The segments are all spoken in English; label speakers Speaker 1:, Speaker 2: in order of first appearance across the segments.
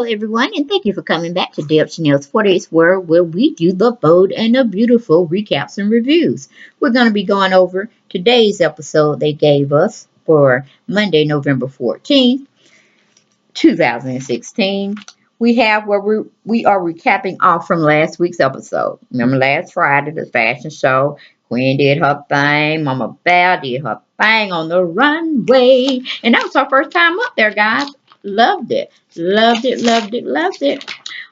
Speaker 1: Hello, everyone, and thank you for coming back to Deb Chanel's 48th Word, where we do the bold and the beautiful recaps and reviews. We're going to be going over today's episode they gave us for Monday, November 14th, 2016. We have where we are recapping off from last week's episode. Remember last Friday, the fashion show. Queen did her thing. Mama Bear did her thing on the runway. And that was her first time up there, guys. Loved it. Loved it, loved it, loved it.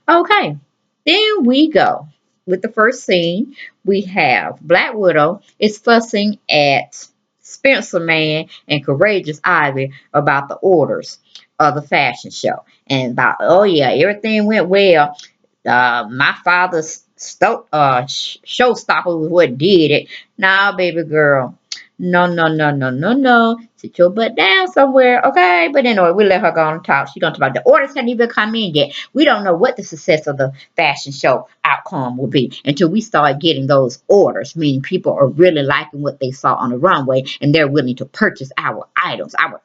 Speaker 1: Okay, then we go with the first scene. We have Black Widow is fussing at Spencer Man and Courageous Ivy about the orders of the fashion show and about, oh yeah, everything went well. My father's showstopper was what did it. Nah, baby girl. No, no, no, no, no, no. Sit your butt down somewhere, okay? But anyway, we let her go on and talk. She's going to talk about the orders hadn't even come in yet. We don't know what the success of the fashion show outcome will be until we start getting those orders, meaning people are really liking what they saw on the runway and they're willing to purchase our items, our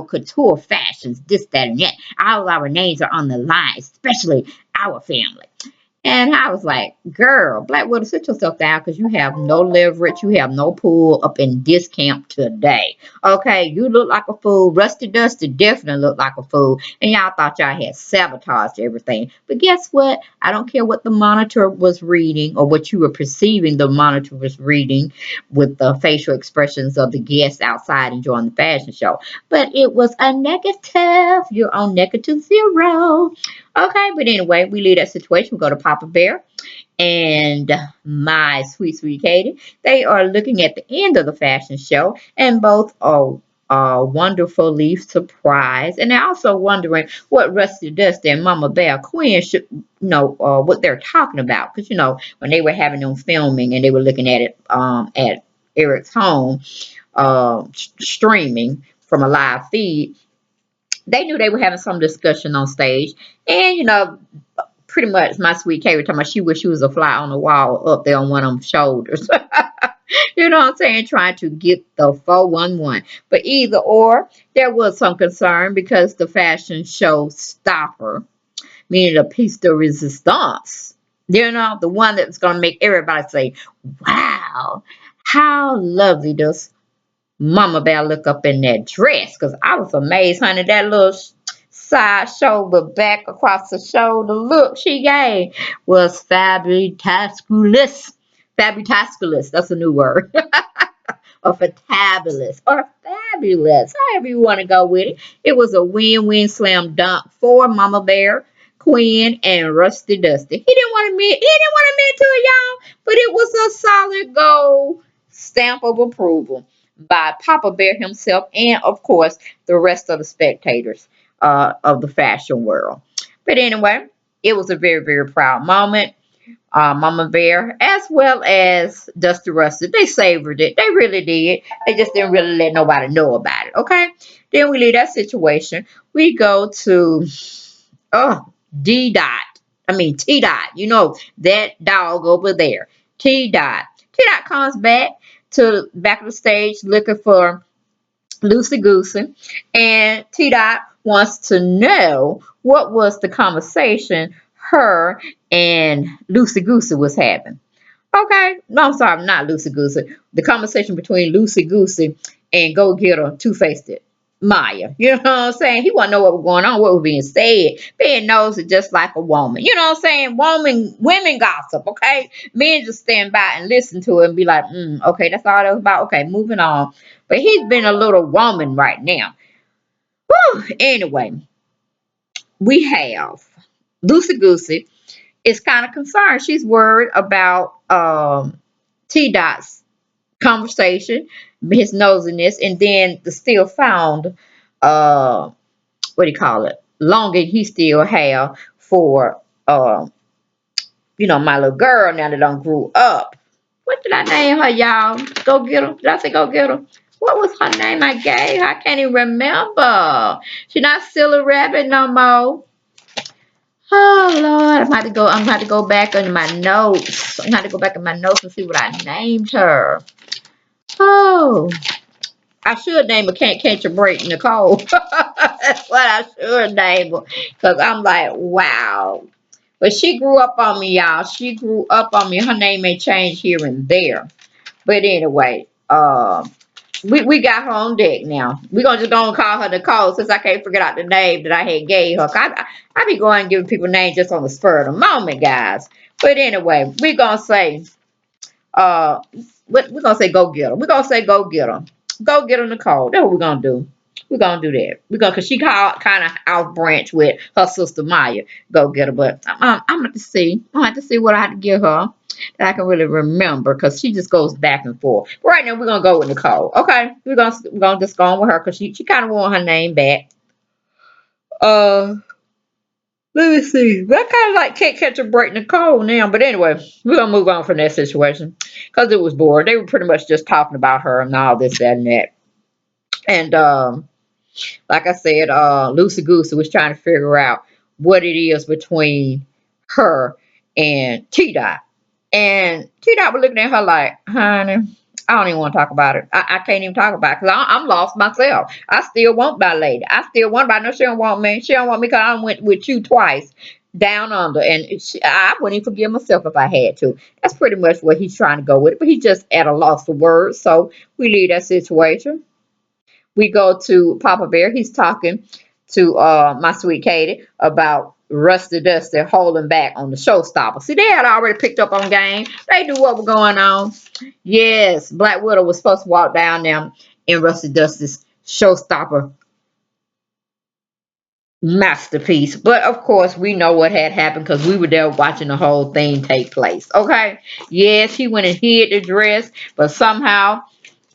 Speaker 1: couture fashions, this, that, and that. All our names are on the line, especially our family. And I was like, girl, Black Widow, sit yourself down because you have no leverage. You have no pull up in this camp today. Okay, you look like a fool. Rusty Dusty definitely looked like a fool. And y'all thought y'all had sabotaged everything. But guess what? I don't care what the monitor was reading or what you were perceiving the monitor was reading with the facial expressions of the guests outside enjoying the fashion show. But it was a negative. You're on -0. Okay, but anyway, we leave that situation. We go to Papa Bear and my sweet, sweet Katie. They are looking at the end of the fashion show, and both are wonderfully surprised. And they're also wondering what Rusty Dusty and Mama Bear Queen should know what they're talking about. Because, when they were having them filming and they were looking at it at Eric's home, streaming from a live feed, they knew they were having some discussion on stage. And, pretty much my sweet Kay was talking about she wished she was a fly on the wall up there on one of them shoulders. You know what I'm saying? Trying to get the 411. But either or, there was some concern because the fashion show stopper, meaning the piece de resistance, the one that's going to make everybody say, wow, how lovely does Mama Bear look up in that dress? Because I was amazed, honey. That little side shoulder, back across the shoulder look she gave was fabulous. Fabulous. That's a new word. Or fantabulous. Or fabulous. However you want to go with it. It was a win-win slam dunk for Mama Bear, Queen, and Rusty Dusty. He didn't want to admit to it, y'all, but it was a solid gold stamp of approval by Papa Bear himself and, of course, the rest of the spectators of the fashion world. But anyway, it was a very, very proud moment. Mama Bear, as well as Dusty Rusty, they savored it. They really did. They just didn't really let nobody know about it. Okay. Then we leave that situation. We go to D Dot. I mean T Dot. That dog over there. T Dot. T Dot comes back of the stage looking for Lucy Goosey, and T Dot wants to know what was the conversation her and Lucy Goosey was having. Okay, no, I'm sorry, not Lucy Goosey. The conversation between Lucy Goosey and Go Getter Two-Faced Maya. You know what I'm saying? He want to know what was going on, what was being said. Being nosy just like a woman. You know what I'm saying? Women gossip, okay? Men just stand by and listen to it and be like, okay, that's all that was about. Okay, moving on. But he's been a little woman right now. Whew. Anyway, we have Lucy Goosey is kind of concerned. She's worried about T Dot's conversation, his nosiness, and then the still found what do you call it? Longing he still have for my little girl now that done grew up. What did I name her, y'all? Go get her. Did I say go get her? What was her name I gave her? I can't even remember. She's not Silly Rabbit no more. Oh Lord, I'm going to go back in my notes. I'm going to go back in my notes and see what I named her. Oh, I should name her Can't Catch a Break Nicole. That's what I should name her. Because I'm like, wow. But she grew up on me, y'all. She grew up on me. Her name may change here and there. But anyway, we got her on deck now. We're gonna just go and call her Nicole since I can't figure out the name that I had gave her. I be going and giving people names just on the spur of the moment, guys. But anyway, we're gonna say uh we're gonna say go get her. We're gonna say go get her. Go get her, Nicole. That's what we're gonna do. We're gonna do that. We're gonna cause she kind of out branch with her sister Maya. Go get her, but I'm gonna have to see. I'm gonna have to see what I have to give her that I can really remember because she just goes back and forth. But right now we're gonna go with Nicole. Okay, we're gonna just go on with her because she kind of want her name back. Uh, Let me see. That kind of like can't catch a break Nicole now. But anyway, we're gonna move on from that situation because it was bored. They were pretty much just talking about her and all this, that, and that. And like I said, Lucy Goosey was trying to figure out what it is between her and T Dot. And T Dot was looking at her like, honey, I don't even want to talk about it. I can't even talk about it because I'm lost myself. I still want my lady. I still want, but I know she don't want me. She don't want me because I went with you twice down under. And I wouldn't even forgive myself if I had to. That's pretty much what he's trying to go with. But he's just at a loss for words. So we leave that situation. We go to Papa Bear. He's talking to my sweet Katie about Rusty Dusty holding back on the Showstopper. See, they had already picked up on game. They knew what was going on. Yes, Black Widow was supposed to walk down there in Rusty Dusty's Showstopper masterpiece. But of course, we know what had happened because we were there watching the whole thing take place. Okay. Yes, he went and hid the dress, but somehow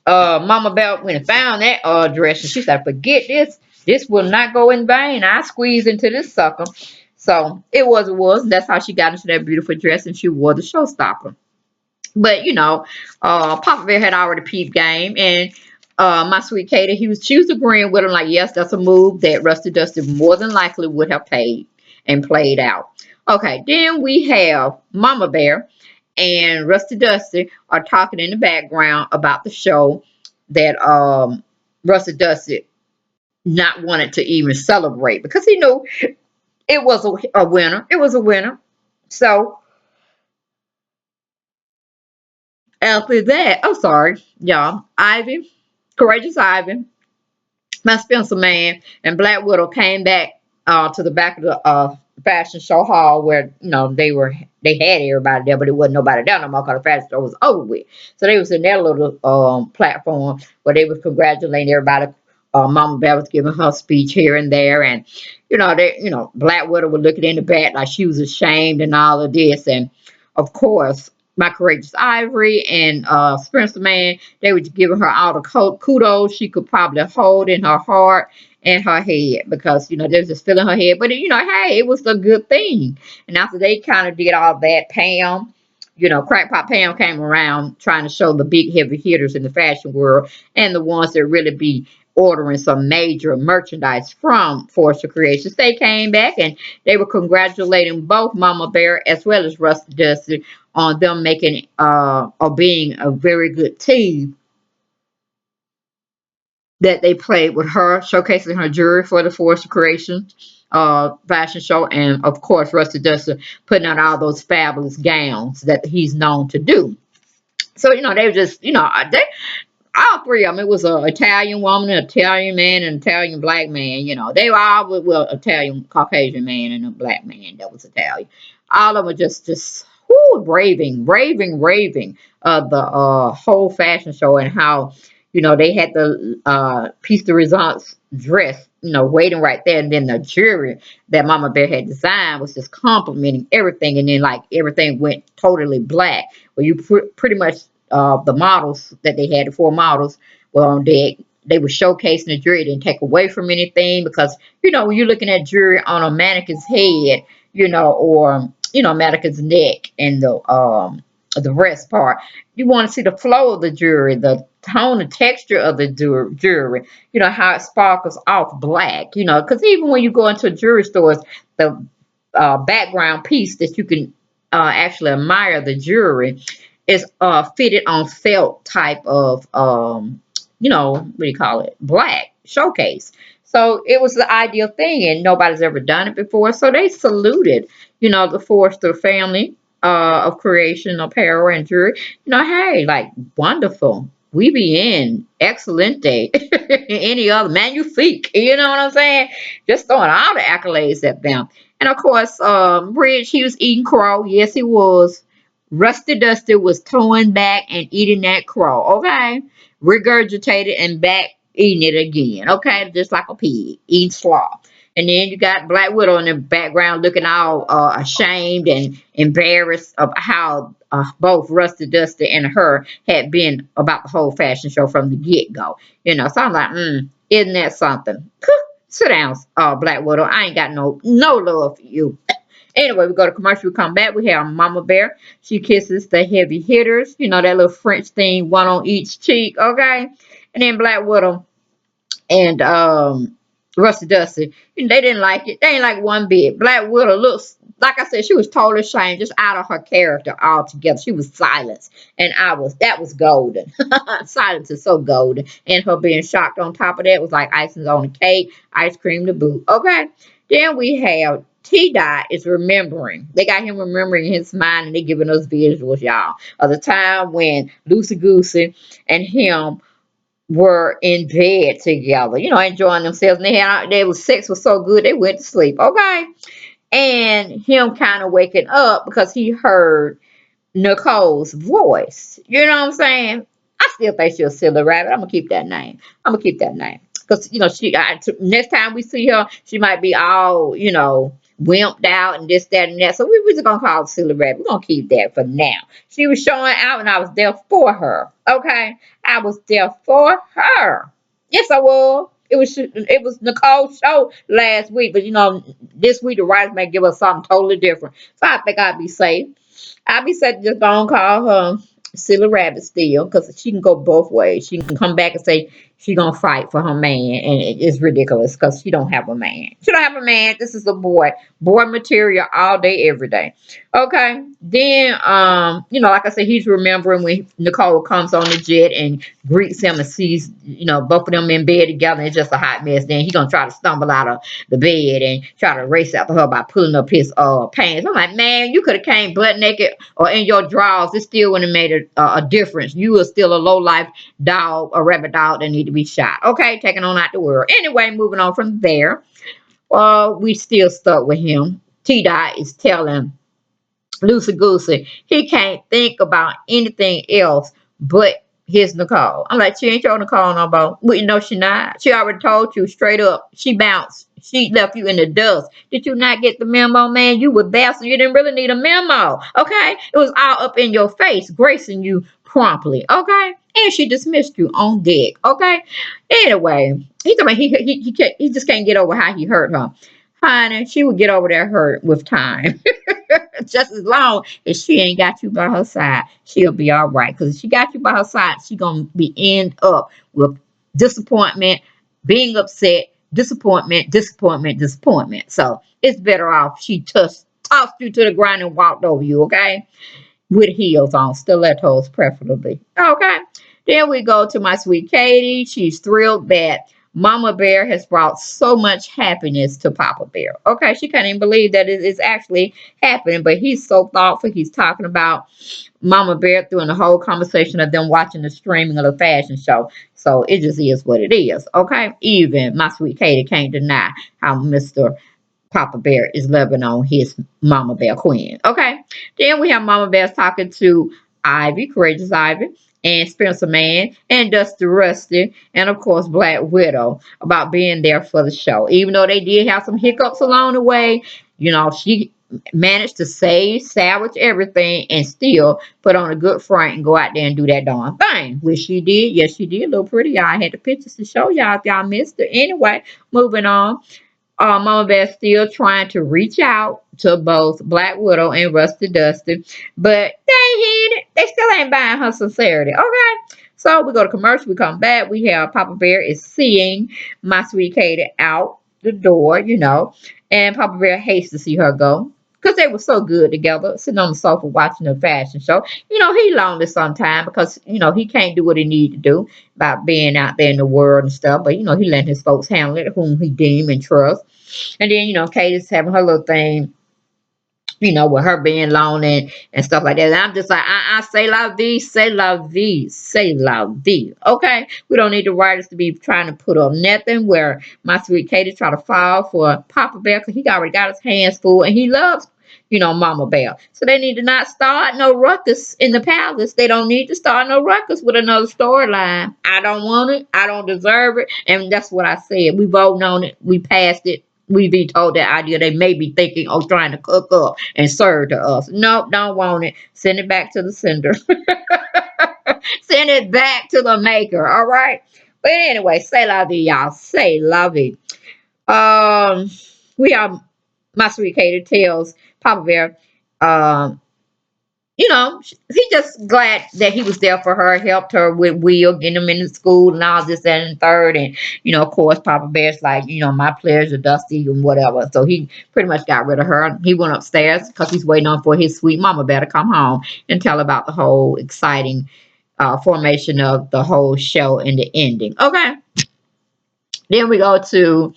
Speaker 1: Mama Bell went and found that dress and she said, forget this. This will not go in vain. I squeezed into this sucker. So it was. That's how she got into that beautiful dress and she wore the Showstopper. But Papa Bear had already peeped game and my sweet Katie, she was agreeing with him like, yes, that's a move that Rusty Dusty more than likely would have paid and played out. Okay, then we have Mama Bear and Rusty Dusty are talking in the background about the show that Rusty Dusty not wanted to even celebrate because he knew it was a winner. It was a winner. So after that, I'm sorry, y'all. Ivy, Courageous Ivy, my Spencer man, and Black Widow came back to the back of the fashion show hall where they had everybody there, but it wasn't nobody there no more because the fashion show was over with. So they was in their little platform where they was congratulating everybody. Mama Bear was giving her speech here and there, and Black Widow was looking in the back like she was ashamed and all of this, and of course my Courageous Ivory and Spencer Man, they were giving her all the kudos she could probably hold in her heart and her head because they was just filling her head. But hey, it was a good thing. And after they kind of did all that, Pam, Crackpot Pam came around trying to show the big heavy hitters in the fashion world and the ones that really be ordering some major merchandise from Force of Creations. They came back and they were congratulating both Mama Bear as well as Rusty Dusty on them making or being a very good team that they played with her, showcasing her jewelry for the Force of Creation fashion show, and of course Rusty Dusty putting out all those fabulous gowns that he's known to do. So they were just they all three of them. It was an Italian woman, an Italian man, and an Italian black man. They were all Italian Caucasian man and a black man that was Italian. All of them were just raving the whole fashion show and how they had the piece de resistance dress waiting right there, and then the jewelry that Mama Bear had designed was just complimenting everything, and then like everything went totally black. Well, you pretty much the models that they had, the four models were on deck. They were showcasing the jewelry, didn't take away from anything because when you're looking at jewelry on a mannequin's head, or mannequin's neck and the breast part, you want to see the flow of the jewelry, the tone and texture of the jewelry, how it sparkles off black, because even when you go into jewelry stores, the background piece that you can actually admire the jewelry is fitted on felt type of what do you call it? Black showcase. So it was the ideal thing, and nobody's ever done it before. So they saluted, the Forrester family of creation, apparel, and jewelry. Hey, like wonderful. We be in excellent day. Any other magnifique. You know what I'm saying? Just throwing all the accolades at them. And of course, Rich, he was eating crow. Yes, he was. Rusty Dusty was towing back and eating that crow. Okay, regurgitated and back eating it again. Okay, just like a pig eating slop. And then you got Black Widow in the background looking all ashamed and embarrassed of how both Rusty Dusty and her had been about the whole fashion show from the get go. So I'm like, isn't that something? Sit down, Black Widow. I ain't got no love for you. Anyway, we go to commercial. We come back. We have Mama Bear. She kisses the heavy hitters. That little French thing, one on each cheek. Okay. And then Black Widow and Rusty Dusty, they didn't like it. They ain't like one bit. Black Widow looks like I said, she was totally ashamed, just out of her character altogether. She was silenced, and that was golden. Silence is so golden, and her being shocked on top of that was like icing on the cake, ice cream to boot. Okay, then we have T Dot is remembering. They got him remembering in his mind, and they giving us visuals, y'all, of the time when Lucy Goosey and him were in bed together, enjoying themselves. And sex was so good they went to sleep. Okay. And him kind of waking up because he heard Nicole's voice. You know what I'm saying? I still think she'll silly rabbit. I'm gonna keep that name. I'm gonna keep that name because next time we see her, she might be all wimped out and this, that, and that. So we just gonna call her silly rabbit. We're gonna keep that for now. She was showing out, and I was there for her. Okay, I was there for her. Yes, I was. It was Nicole's show last week, but this week the writers may give us something totally different. So I think I'd be safe. I be said just don't call her silly rabbit still, because she can go both ways. She can come back and say she gonna fight for her man, and it's ridiculous because she don't have a man. She don't have a man. This is a boy material all day, every day. Okay. Then like I said, he's remembering when Nicole comes on the jet and greets him and sees both of them in bed together. It's just a hot mess. Then he gonna try to stumble out of the bed and try to race after her by pulling up his pants. I'm like, man, you could have came butt naked or in your drawers. It still wouldn't have made a difference. You are still a low life dog, a rabbit dog that need to be shot. Okay, taking on out the world. Anyway, moving on from there. We still stuck with him. T Dot is telling Lucy Goosey he can't think about anything else but his Nicole. I'm like, she ain't your Nicole no more. Well, no, she not. She already told you straight up. She bounced. She left you in the dust. Did you not get the memo, man? You were there, so you didn't really need a memo. Okay? It was all up in your face, gracing you promptly. Okay? And she dismissed you on deck. Okay? Anyway, he just can't get over how he hurt her. Honey, she would get over that hurt with time. Just as long as she ain't got you by her side, she'll be all right. Because if she got you by her side, she gonna be end up with disappointment, being upset, disappointment. So it's better off she tossed you to the ground and walked over you, okay? With heels on, stilettos preferably. Okay. Then we go to my sweet Katie. She's thrilled that Mama Bear has brought so much happiness to Papa Bear. Okay, she can't even believe that it is actually happening, but he's so thoughtful. He's talking about Mama Bear through the whole conversation of them watching the streaming of the fashion show. So it just is what it is. Okay, even my sweet Katie can't deny how Mr. Papa Bear is loving on his Mama Bear Queen. Okay. Then we have Mama Bear talking to Ivy, Courageous Ivy, and Spencer Man, and Dusty Rusty, and of course Black Widow about being there for the show. Even though they did have some hiccups along the way, she managed to salvage everything and still put on a good front and go out there and do that darn thing. Which she did. Yes, she did. A little pretty. I had the pictures to show y'all if y'all missed it. Anyway, moving on. Mama Bear still trying to reach out to both Black Widow and Rusty Dusty, but they ain't it. They still ain't buying her sincerity. Okay, so we go to commercial. We come back. We have Papa Bear is seeing my sweet Katie out the door, and Papa Bear hates to see her go. because they were so good together, sitting on the sofa watching the fashion show. He lonely sometimes because he can't do what he need to do about being out there in the world and stuff. But he let his folks handle it, whom he deem and trust. And then Katie's having her little thing, with her being lonely and stuff like that. And I'm just like, say la vie, say la vie, say la vie. Okay? We don't need the writers to be trying to put up nothing where my sweet Katie try to fall for Papa Bear because he already got his hands full and he loves, Mama Bear. So they need to not start no ruckus in the palace. They don't need to start no ruckus with another storyline. I don't want it. I don't deserve it. And that's what I said. We voting on it. We passed it. We vetoed that idea. They may be thinking, trying to cook up and serve to us. Nope, don't want it. Send it back to the sender. Send it back to the maker. All right. But anyway, say la vie, y'all. Say la vie. We are my sweet Katie tells Papa Bear, he just glad that he was there for her, helped her with Will, getting him into school and all this, that, and third. And, of course, Papa Bear's like, my pleasure, Dusty, and whatever. So he pretty much got rid of her. He went upstairs because he's waiting on for his sweet Mama Bear to come home and tell about the whole exciting formation of the whole show and the ending. Okay. Then we go to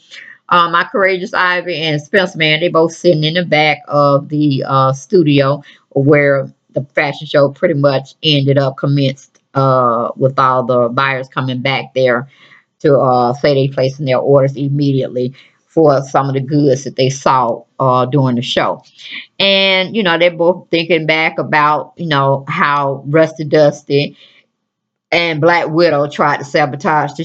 Speaker 1: my courageous Ivy and Spencer Man. They both sitting in the back of the studio where the fashion show pretty much ended up commenced with all the buyers coming back there to say they placing their orders immediately for some of the goods that they saw during the show. And, they're both thinking back about, how Rusty Dusty and Black Widow tried to sabotage the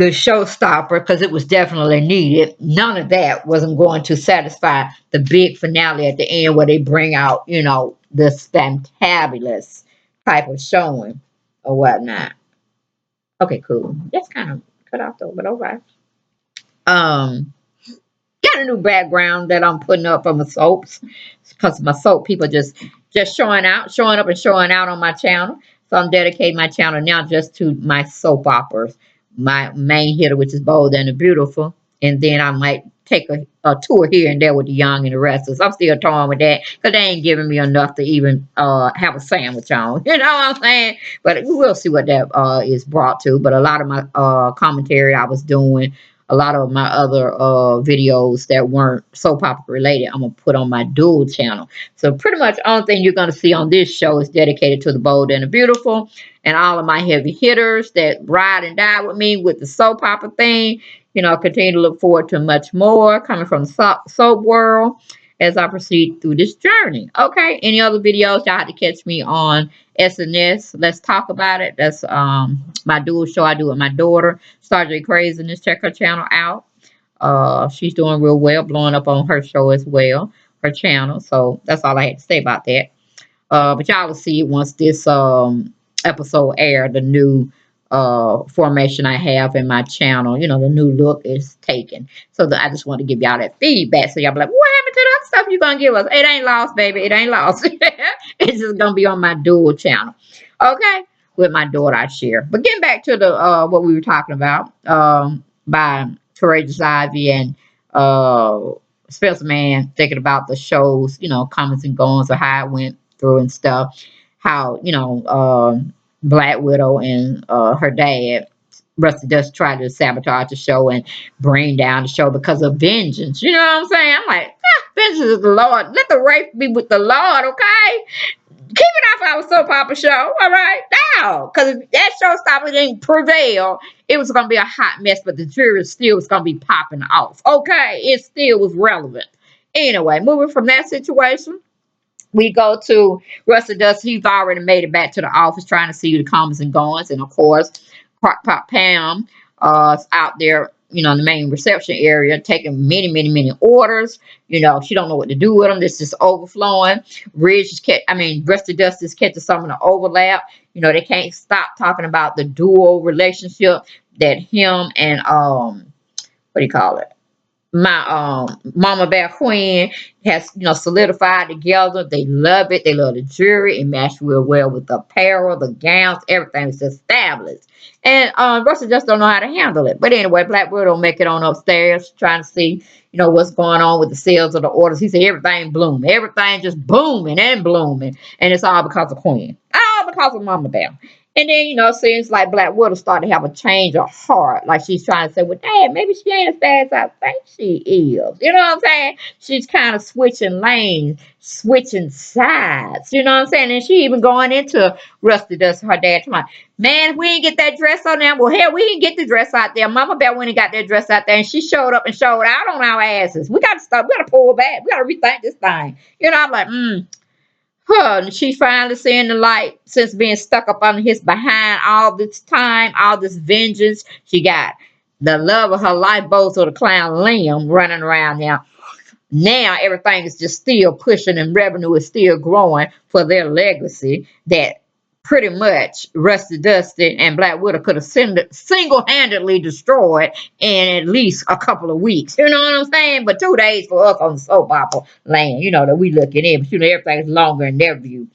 Speaker 1: showstopper because it was definitely needed. None of that wasn't going to satisfy the big finale at the end where they bring out, this fantabulous type of showing or whatnot. Okay, cool. That's kind of cut off though, but okay. Um, got a new background that I'm putting up for my soaps because my soap people just showing up and showing out on my channel. So I'm dedicating my channel now just to my soap operas. My main hitter, which is Bold and the Beautiful, and then I might take a tour here and there with the Young and the Restless. I'm still torn with that because they ain't giving me enough to even have a sandwich on. You know what I'm saying? But we'll see what that is brought to. But a lot of my commentary I was doing, a lot of my other videos that weren't soap opera related, I'm gonna put on my dual channel. So pretty much the only thing you're gonna see on this show is dedicated to the Bold and the Beautiful, and all of my heavy hitters that ride and die with me with the soap opera thing. Continue to look forward to much more coming from the soap world as I proceed through this journey. Okay, any other videos, y'all have to catch me on SNS. Let's talk about it. That's my dual show I do with my daughter, Starr Kraziness. Check her channel out. She's doing real well, blowing up on her show as well, her channel. So that's all I had to say about that. But y'all will see it once this episode air, the new formation I have in my channel. The new look is taken. So I just want to give y'all that feedback. So y'all be like, what happened to the other stuff you gonna give us? It ain't lost, baby. It ain't lost. It's just gonna be on my dual channel. Okay? With my daughter I share. But getting back to the what we were talking about, by Courageous Ivy and Spencer Man, thinking about the shows, comings and goings of how it went through and stuff. How, Black Widow and her dad, Rusty Dust, tried to sabotage the show and bring down the show because of vengeance. You know what I'm saying? I'm like, vengeance is the Lord. Let the rape be with the Lord, okay? Keep it off our soap opera show, all right? Now, because if that showstopper didn't prevail, it was going to be a hot mess, but the jury still was going to be popping off, okay? It still was relevant. Anyway, moving from that situation, we go to Rusty Dust. He's already made it back to the office trying to see the comings and goings. And of course, Crockpot Pam is out there, in the main reception area taking many, many, many orders. She don't know what to do with them. This is overflowing. Rusty Dust is catching some of the overlap. They can't stop talking about the dual relationship that him and what do you call it? my Mama Bear Queen has, solidified together. They love it. They love the jewelry. It matched real well with the apparel, the gowns, everything is established. And Russell just don't know how to handle it. But anyway, Black Widow make it on upstairs, trying to see, what's going on with the sales of the orders. He said everything blooming. Everything just booming and blooming. And it's all because of Queen. All because of Mama Bear. And then, seems like Black Widow started to have a change of heart. Like she's trying to say, well, Dad, maybe she ain't as bad as I think she is. You know what I'm saying? She's kind of switching lanes, switching sides. You know what I'm saying? And she even going into Rusty Dust, her dad, tomorrow. Man, if we didn't get that dress on there, well, hell, we didn't get the dress out there. Mama Bear went and got that dress out there, and she showed up and showed out on our asses. We got to stop. We got to pull back. We got to rethink this thing. I'm like, Huh, and she finally seeing the light since being stuck up under his behind all this time, all this vengeance. She got the love of her life, both of the clown Liam running around now. Now everything is just still pushing and revenue is still growing for their legacy that pretty much Rusty Dusty and Black Widow could have single-handedly destroyed in at least a couple of weeks. You know what I'm saying? But 2 days for us on the soap opera land, that we looking in. But everything's longer in their view.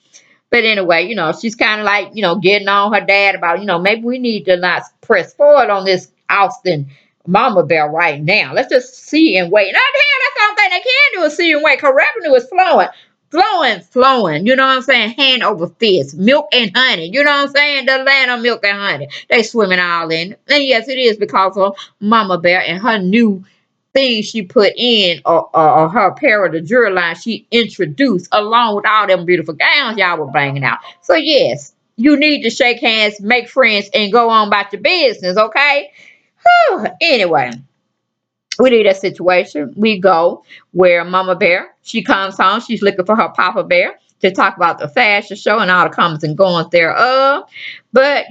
Speaker 1: But anyway, she's kind of like, getting on her dad about, maybe we need to not press forward on this Austin Mama Bear right now. Let's just see and wait. Now, that's the only thing they can do is see and wait because revenue is flowing. Flowing. You know what I'm saying? Hand over fist. Milk and honey. You know what I'm saying? The land of milk and honey. They swimming all in it. And yes, it is because of Mama Bear and her new things she put in or her apparel, the jewelry line she introduced along with all them beautiful gowns y'all were bringing out. So yes, you need to shake hands, make friends, and go on about your business, okay? Whew. Anyway, we leave that situation. We go where Mama Bear, she comes home. She's looking for her Papa Bear to talk about the fashion show and all the comings and goings thereof. But,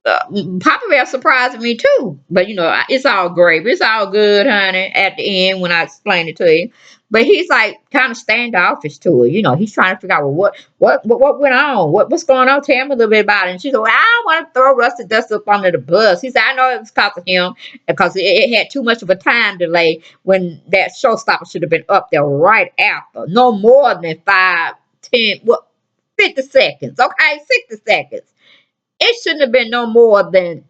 Speaker 1: Papa Bear surprised me too. But it's all gravy. It's all good, honey, at the end when I explain it to you. But he's like kind of standoffish to her. He's trying to figure out, well, what went on? What's going on? Tell me a little bit about it. And she said, well, I don't want to throw Rusty Dust up under the bus. He said, I know it was because of him because it had too much of a time delay when that showstopper should have been up there right after. No more than 5, 10, 50 seconds. Okay, 60 seconds. It shouldn't have been no more than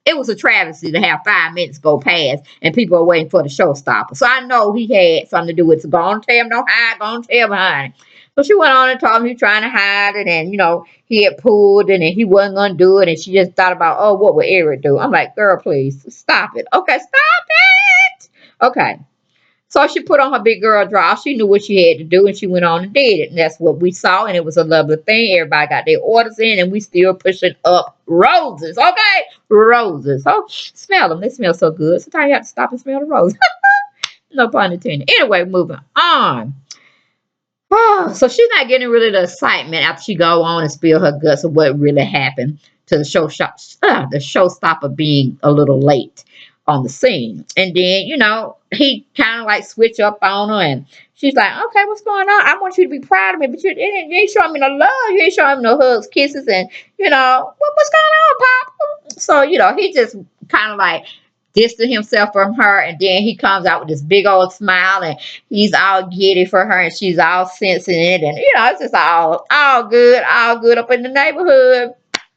Speaker 1: it was a travesty to have 5 minutes go past and people are waiting for the showstopper. So I know he had something to do with it. So go on tell him no hide, go on tell him honey. So she went on and told him he was trying to hide it and he had pulled it and he wasn't gonna do it and she just thought about, oh, what would Eric do? I'm like, girl, please stop it. Okay, stop it. Okay. So she put on her big girl dress. She knew what she had to do, and she went on and did it. And that's what we saw, and it was a lovely thing. Everybody got their orders in, and we still pushing up roses. Okay, roses. Oh, smell them. They smell so good. Sometimes you have to stop and smell the roses. No pun intended. Anyway, moving on. Oh, so she's not getting really the excitement after she go on and spill her guts of what really happened to the showstopper being a little late on the scene. And then, he kind of like switch up on her and she's like, okay, what's going on? I want you to be proud of me, but you ain't showing me no love. You ain't showing me no hugs, kisses, and what's going on, Papa? So, he just kind of like distant himself from her and then he comes out with this big old smile and he's all giddy for her and she's all sensing it and it's just all good up in the neighborhood.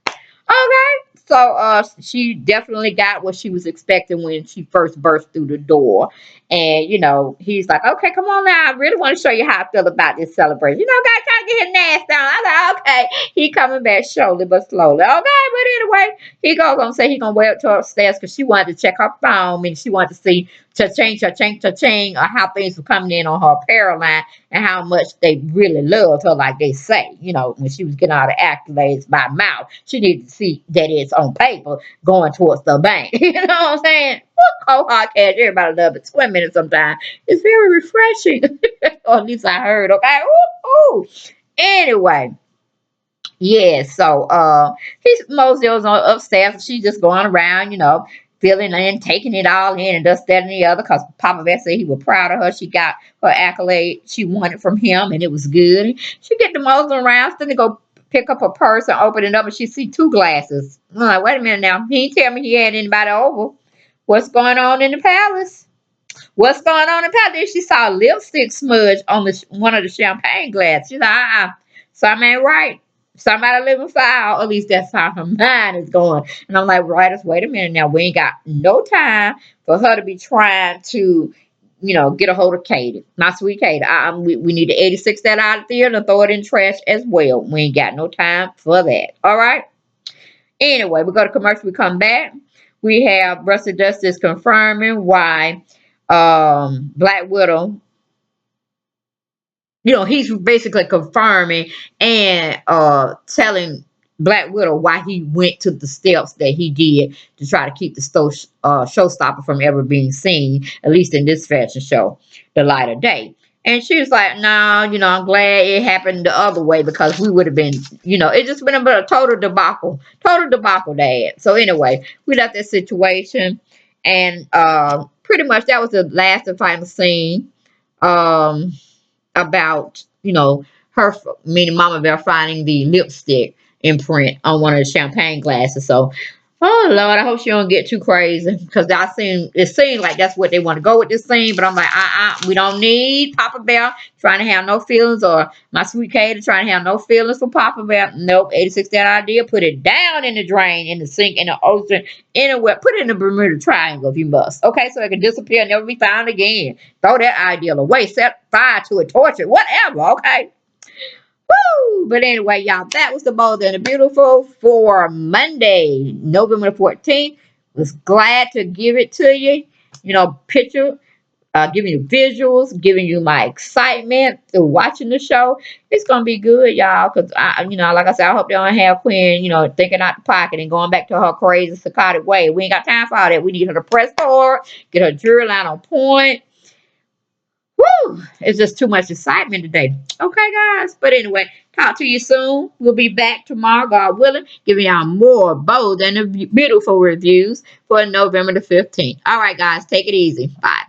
Speaker 1: Okay. So she definitely got what she was expecting when she first burst through the door. And he's like, okay, come on now. I really want to show you how I feel about this celebration. Gotta try to get his nasty down. I was like, okay, he coming back slowly but slowly. Okay, but anyway, he goes on to say he gonna wear it to upstairs because she wanted to check her phone and she wanted to see cha-ching, or how things were coming in on her apparel line and how much they really loved her, like they say. When she was getting all the accolades by mouth, she needed to see that it's on paper going towards the bank. You know what I'm saying? Cold hard cash, everybody love it. Swimming in it sometimes. It's very refreshing. Or at least I heard, okay? Ooh, ooh. Anyway. Yeah, so he's mostly was on upstairs. She's just going around, feeling and taking it all in and this, that, and the other. Because Papa Bear said he was proud of her. She got her accolade she wanted from him, and it was good. She get the mosey around, then to go pick up her purse and open it up, and she see 2 glasses. I'm like, wait a minute now. He didn't tell me he had anybody over. What's going on in the palace? What's going on in Paris? She saw lipstick smudge on the one of the champagne glasses. She's like, something ain't right. Somebody living foul. At least that's how her mind is going. And I'm like, right, wait a minute now. We ain't got no time for her to be trying to, get a hold of Katie. Not sweet Katie. We need to 86 that out of there and throw it in the trash as well. We ain't got no time for that. All right. Anyway, we go to commercial. We come back. We have Rusty Justice confirming why Black Widow, he's basically confirming and telling Black Widow why he went to the steps that he did to try to keep the showstopper from ever being seen, at least in this fashion show, the light of day. And she was like, no, I'm glad it happened the other way because we would have been, it just been a total debacle, Dad. So anyway, we left that situation and pretty much that was the last and final scene. About, her, meaning Mama Bear, finding the lipstick imprint on one of the champagne glasses. So, oh Lord, I hope she don't get too crazy because it seemed like that's what they want to go with this scene. But I'm like, we don't need Papa Bear trying to have no feelings, or my sweet Katie trying to have no feelings for Papa Bear. Nope, 86 that idea. Put it down in the drain, in the sink, in the ocean, anywhere. Put it in the Bermuda Triangle if you must. Okay, so it can disappear and never be found again. Throw that ideal away. Set fire to it, torture, whatever. Okay. Woo! But anyway, y'all, that was the Bold and the Beautiful for Monday, November 14th. Was glad to give it to you. Picture, giving you visuals, giving you my excitement through watching the show. It's gonna be good, y'all. Cause like I said, I hope they don't have Quinn, thinking out the pocket and going back to her crazy psychotic way. We ain't got time for all that. We need her to press forward, get her jury line on point. Woo! It's just too much excitement today. Okay, guys. But anyway, talk to you soon. We'll be back tomorrow, God willing, giving y'all more bold and beautiful reviews for November the 15th. All right, guys. Take it easy. Bye.